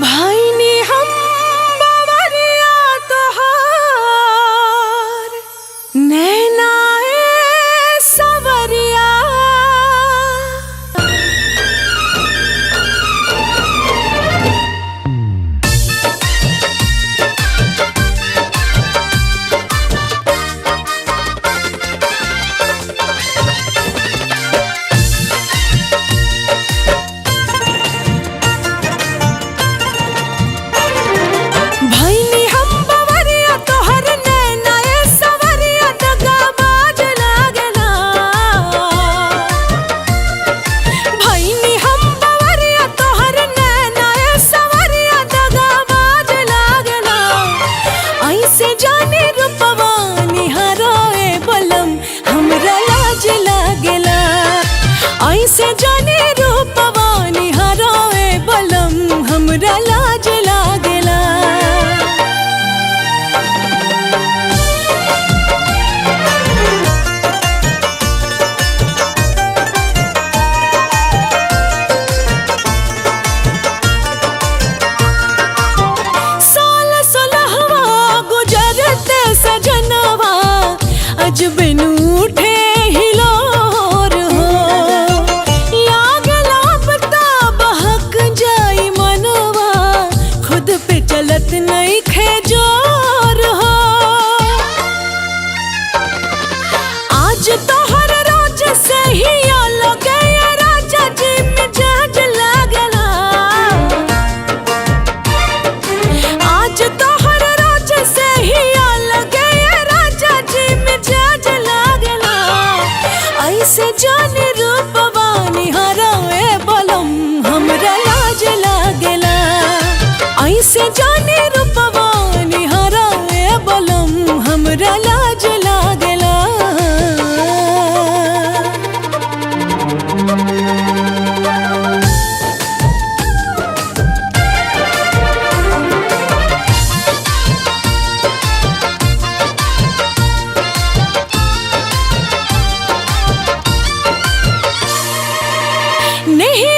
भाई ने हम बावरिया तोहार नैनाए सवरिया। ऐसे जाने रूपवा निहारोए बलम हमरा लाज लागेला। साल सोलहवा गुजरते सजनवा अजब उठे हिलोर हो। चलत नहीं खेजोर हो। आज तो हर रोज से ही लगे राजा जी मिजाज लागला। आज तो हर रोज से ही लगे राजा जी मिजाज लागला। ऐसे जाने रूपवा निहारोए बलम हमरा लाज लागेला। ऐसे जाने रूपवा निहारोए बलम हमरा लाज लागेला। नहीं